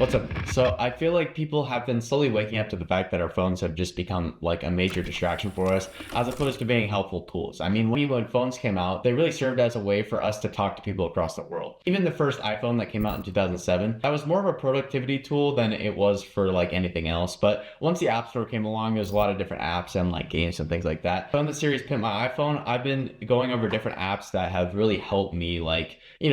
What's up? So I feel like people have been slowly waking up to the fact that our phones have just become like a major distraction for us, as opposed to being helpful tools. I mean, when phones came out, they really served as a way for us to talk to people across the world. Even the first iPhone that came out in 2007, that was more of a productivity tool than it was for like anything else. But once the App Store came along, there's a lot of different apps and like games and things like that. So on the series Pimp My iPhone, I've been going over different apps that have really helped me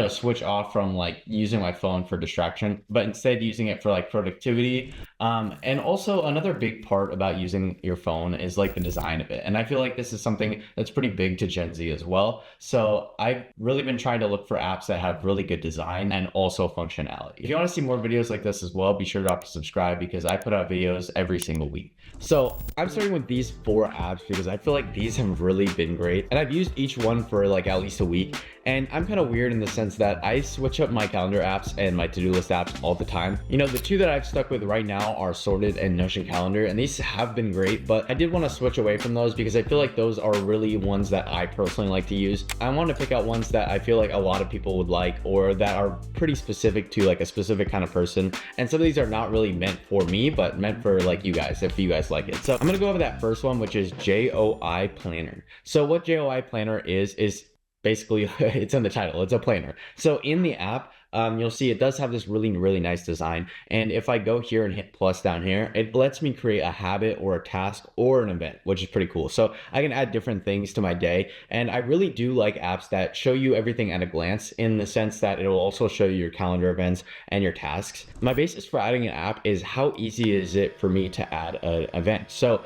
switch off from like using my phone for distraction, but instead using it for like productivity. And also another big part about using your phone is like the design of it. And I feel like this is something that's pretty big to Gen Z as well. So I've really been trying to look for apps that have really good design and also functionality. If you want to see more videos like this as well, be sure to subscribe because I put out videos every single week. So I'm starting with these 4 apps because I feel like these have really been great. And I've used each one for like at least a week. And I'm kind of weird in the sense that I switch up my calendar apps and my to-do list apps all the time. You know, the 2 that I've stuck with right now are Sorted and Notion Calendar, and these have been great, but I did want to switch away from those because I feel like those are really ones that I personally like to use. I want to pick out ones that I feel like a lot of people would like or that are pretty specific to like a specific kind of person. And some of these are not really meant for me, but meant for like you guys, if you guys like it. So I'm going to go over that first one, which is JOI Planner. So what JOI Planner is basically, it's in the title, it's a planner. So in the app, you'll see it does have this really nice design. And if I go here and hit plus down here, it lets me create a habit or a task or an event, which is pretty cool. So I can add different things to my day. And I really do like apps that show you everything at a glance, in the sense that it will also show you your calendar events and your tasks. My basis for adding an app is how easy is it for me to add an event. So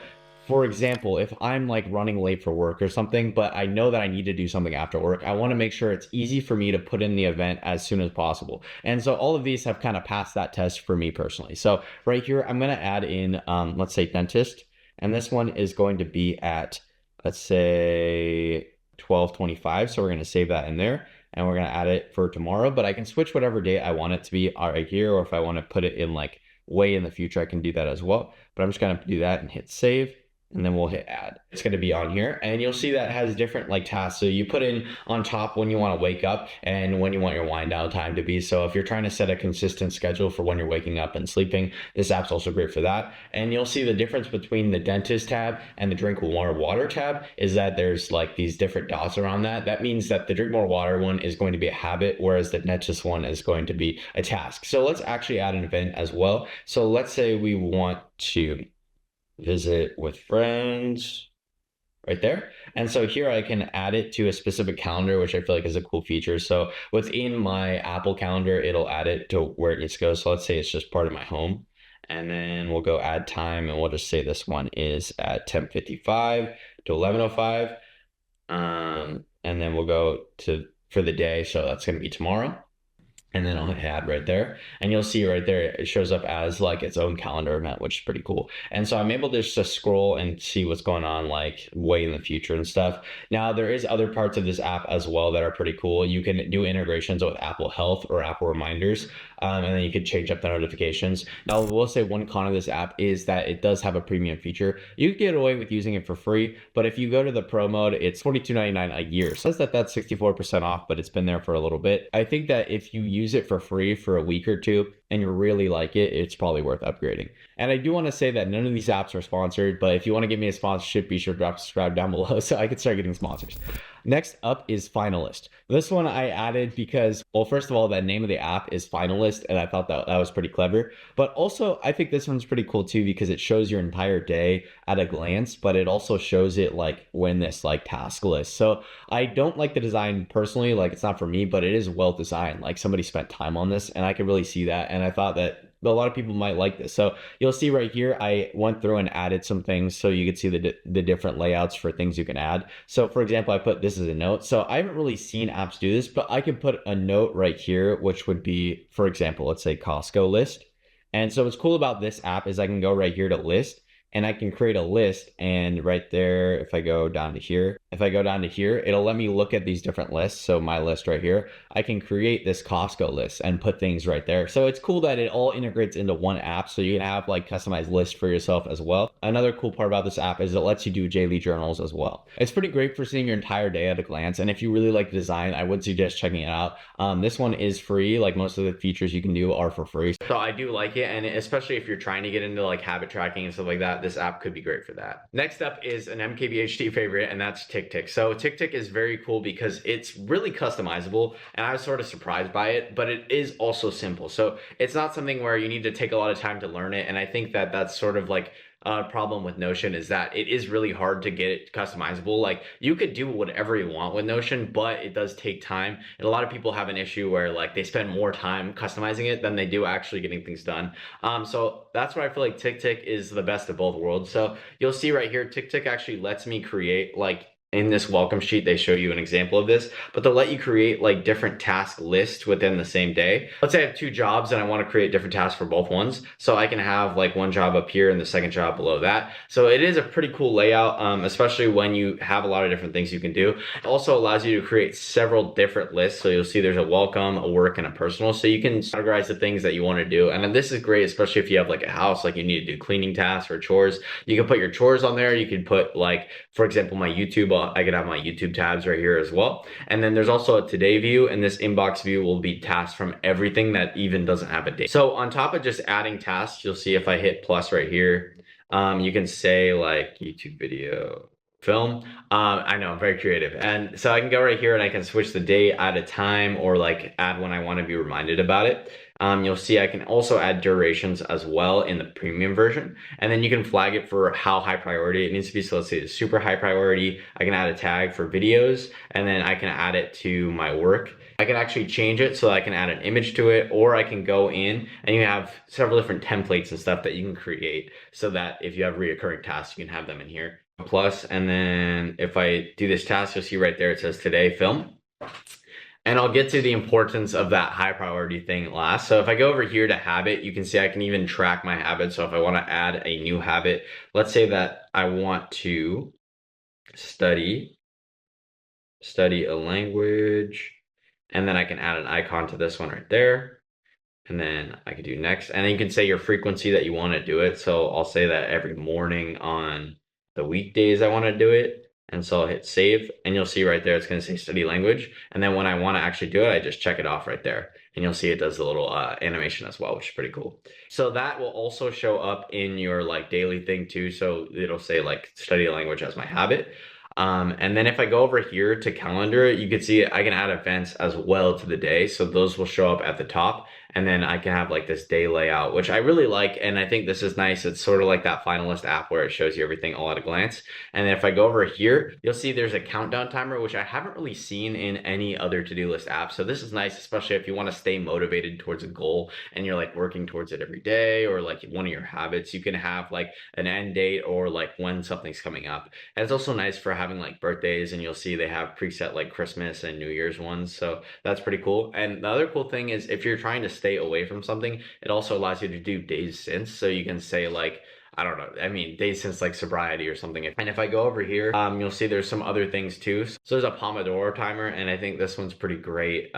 for example, if I'm like running late for work or something, but I know that I need to do something after work, I want to make sure it's easy for me to put in the event as soon as possible. And so all of these have kind of passed that test for me personally. So right here, I'm going to add in, let's say dentist, and this one is going to be at, let's say 12:25. So we're going to save that in there. And we're going to add it for tomorrow, but I can switch whatever date I want it to be right here. Or if I want to put it in like way in the future, I can do that as well. But I'm just going to do that and hit save. And then we'll hit add. It's going to be on here, and you'll see that it has different like tasks. So you put in on top when you want to wake up and when you want your wind down time to be. So if you're trying to set a consistent schedule for when you're waking up and sleeping, this app's also great for that. And you'll see the difference between the dentist tab and the drink more water tab is that there's like these different dots around that. That means that the drink more water one is going to be a habit, whereas the dentist one is going to be a task. So let's actually add an event as well. So let's say we want to visit with friends right there. And so here I can add it to a specific calendar, which I feel like is a cool feature. So within my Apple calendar, it'll add it to where it needs to go. So let's say it's just part of my home. And then we'll go add time, and we'll just say this one is at 10:55 to 11:05. And then we'll go to for the day. So that's going to be tomorrow. And then I'll hit add right there, and you'll see right there it shows up as like its own calendar event, which is pretty cool. And so I'm able to just scroll and see what's going on like way in the future and stuff. Now there is other parts of this app as well that are pretty cool. You can do integrations with Apple Health or Apple Reminders, and then you could change up the notifications. Now we'll say one con of this app is that it does have a premium feature. You could get away with using it for free, but if you go to the pro mode, it's $42.99 a year. So it says that's 64% off, but it's been there for a little bit. I think that if you use it for free for a week or two and you really like it, it's probably worth upgrading. And I do want to say that none of these apps are sponsored, but if you want to give me a sponsorship, be sure to subscribe down below so I can start getting sponsors. Next up is Finalist. This one I added because, well, first of all, the name of the app is Finalist, and I thought that was pretty clever. But also, I think this one's pretty cool too because it shows your entire day at a glance, but it also shows it like when this like task list. So I don't like the design personally, like it's not for me, but it is well designed. Like somebody spent time on this, and I could really see that. And I thought that a lot of people might like this. So you'll see right here, I went through and added some things so you could see the different layouts for things you can add. So for example, I put this as a note. So I haven't really seen apps do this, but I could put a note right here, which would be, for example, let's say Costco list. And so what's cool about this app is I can go right here to list, and I can create a list. And right there, if I go down to here, it'll let me look at these different lists. So my list right here, I can create this Costco list and put things right there. So it's cool that it all integrates into one app. So you can have like customized lists for yourself as well. Another cool part about this app is it lets you do daily journals as well. It's pretty great for seeing your entire day at a glance. And if you really like design, I would suggest checking it out. This one is free. Like most of the features you can do are for free. So I do like it. And especially if you're trying to get into like habit tracking and stuff like that, this app could be great for that. Next up is an MKBHD favorite, and that's TickTick. So TickTick is very cool because it's really customizable, and I was sort of surprised by it, but it is also simple. So it's not something where you need to take a lot of time to learn it. And I think that that's sort of like problem with Notion, is that it is really hard to get it customizable. Like you could do whatever you want with Notion, but it does take time. And a lot of people have an issue where like they spend more time customizing it than they do actually getting things done. So that's why I feel like TickTick is the best of both worlds. So you'll see right here, TickTick actually lets me create like, in this welcome sheet, they show you an example of this, but they'll let you create like different task lists within the same day. Let's say I have 2 jobs and I want to create different tasks for both ones. So I can have like one job up here and the second job below that. So it is a pretty cool layout, especially when you have a lot of different things you can do. It also allows you to create several different lists. So you'll see there's a welcome, a work, and a personal. So you can categorize the things that you want to do. And then this is great, especially if you have like a house, like you need to do cleaning tasks or chores. You can put your chores on there. You can put like, for example, my YouTube, I could have my YouTube tabs right here as well. And then there's also a today view, and this inbox view will be tasks from everything that even doesn't have a date. So on top of just adding tasks, you'll see if I hit plus right here, you can say like YouTube video film. I know I'm very creative. And so I can go right here and I can switch the date, add a time, or like add when I want to be reminded about it. You'll see I can also add durations as well in the premium version. And then you can flag it for how high priority it needs to be. So let's say it's super high priority. I can add a tag for videos, and then I can add it to my work. I can actually change it so I can add an image to it, or I can go in and you have several different templates and stuff that you can create so that if you have reoccurring tasks, you can have them in here. Plus, and then if I do this task, you'll see right there, it says today film. And I'll get to the importance of that high priority thing last. So if I go over here to habit, you can see I can even track my habit. So if I want to add a new habit, let's say that I want to study a language, and then I can add an icon to this one right there. And then I could do next. And then you can say your frequency that you want to do it. So I'll say that every morning on the weekdays I want to do it. And so I'll hit save, and you'll see right there, it's going to say study language. And then when I want to actually do it, I just check it off right there. And you'll see it does the little animation as well, which is pretty cool. So that will also show up in your like daily thing too. So it'll say like study a language as my habit. And then if I go over here to calendar, you can see I can add events as well to the day. So those will show up at the top, and then I can have like this day layout, which I really like. And I think this is nice. It's sort of like that finalist app where it shows you everything all at a glance. And then if I go over here, you'll see there's a countdown timer, which I haven't really seen in any other to-do list app. So this is nice, especially if you want to stay motivated towards a goal and you're like working towards it every day, or like one of your habits, you can have like an end date or like when something's coming up. And it's also nice for having like birthdays, and you'll see they have preset like Christmas and New Year's ones. So that's pretty cool. And the other cool thing is if you're trying to stay away from something, it also allows you to do days since. So you can say like, I don't know, I mean, days since like sobriety or something. And if I go over here, you'll see there's some other things too. So there's a Pomodoro timer, and I think this one's pretty great.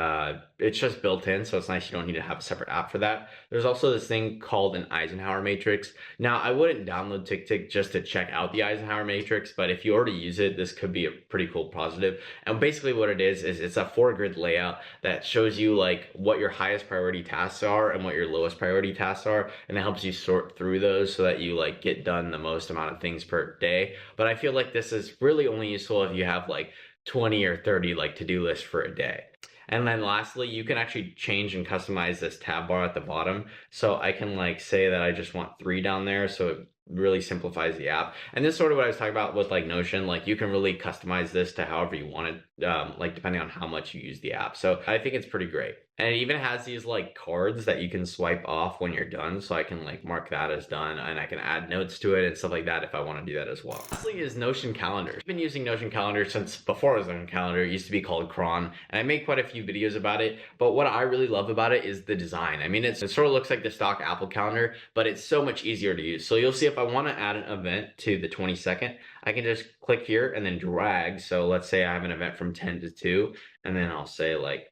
It's just built in, so it's nice. You don't need to have a separate app for that. There's also this thing called an Eisenhower matrix. Now, I wouldn't download TickTick just to check out the Eisenhower matrix, but if you already use it, this could be a pretty cool positive. And basically what it is it's a 4-grid layout that shows you like what your highest priority tasks are and what your lowest priority tasks are, and it helps you sort through those so that you like get done the most amount of things per day. But I feel like this is really only useful if you have like 20 or 30 like to-do lists for a day. And then lastly, you can actually change and customize this tab bar at the bottom. So I can like say that I just want 3 down there. So it really simplifies the app. And this is sort of what I was talking about with like Notion. Like you can really customize this to however you want it, like depending on how much you use the app. So I think it's pretty great. And it even has these like cards that you can swipe off when you're done. So I can like mark that as done and I can add notes to it and stuff like that if I want to do that as well. Lastly is Notion Calendar. I've been using Notion Calendar since before it was Notion Calendar. It used to be called Cron, and I made quite a few videos about it. But what I really love about it is the design. I mean, it sort of looks like the stock Apple calendar, but it's so much easier to use. So you'll see if I want to add an event to the 22nd, I can just click here and then drag. So let's say I have an event from 10 to 2, and then I'll say like,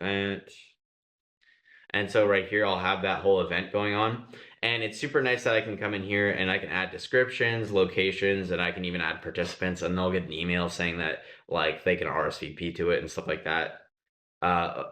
event. And so right here, I'll have that whole event going on. And it's super nice that I can come in here and I can add descriptions, locations, and I can even add participants, and they'll get an email saying that like they can RSVP to it and stuff like that.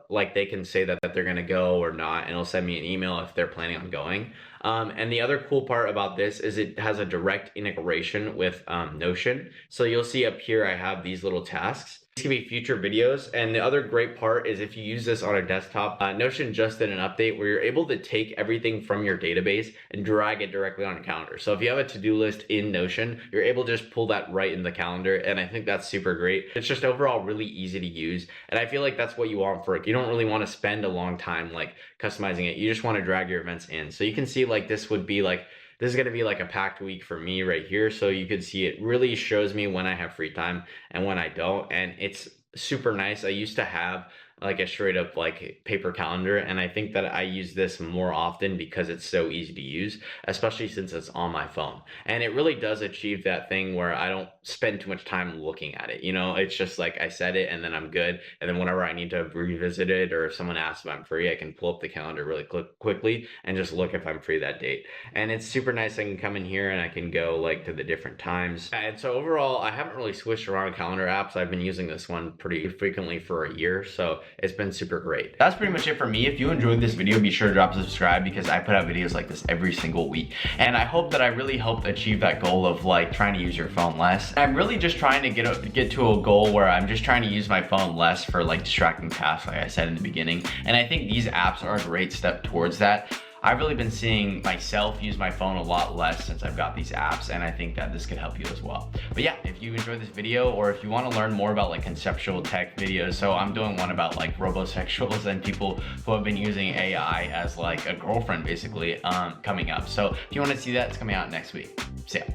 Like they can say that they're gonna go or not, and it'll send me an email if they're planning on going. And the other cool part about this is it has a direct integration with Notion. So you'll see up here, I have these little tasks. These can be future videos. And the other great part is if you use this on a desktop, Notion just did an update where you're able to take everything from your database and drag it directly on a calendar. So if you have a to-do list in Notion, you're able to just pull that right in the calendar. And I think that's super great. It's just overall really easy to use. And I feel like that's what you want for it. You don't really want to spend a long time like customizing it. You just want to drag your events in. So you can see like this would be like, this is going to be like a packed week for me right here. So you could see it really shows me when I have free time and when I don't. And it's super nice. I used to have like a straight up like paper calendar, and I think that I use this more often because it's so easy to use, especially since it's on my phone. And it really does achieve that thing where I don't spend too much time looking at it. You know, it's just like I set it and then I'm good. And then whenever I need to revisit it, or if someone asks if I'm free, I can pull up the calendar really quickly and just look if I'm free that date. And it's super nice. I can come in here and I can go like to the different times. And so overall, I haven't really switched around calendar apps. I've been using this one pretty frequently for a year. So it's been super great. That's pretty much it for me. If you enjoyed this video, be sure to drop a subscribe because I put out videos like this every single week. And I hope that I really helped achieve that goal of like trying to use your phone less. I'm really just trying to get to a goal where I'm just trying to use my phone less for like distracting tasks, like I said in the beginning. And I think these apps are a great step towards that. I've really been seeing myself use my phone a lot less since I've got these apps, and I think that this could help you as well. But yeah, if you enjoyed this video, or if you want to learn more about like conceptual tech videos, so I'm doing one about like robosexuals and people who have been using AI as like a girlfriend basically, coming up. So if you want to see that, it's coming out next week. See ya.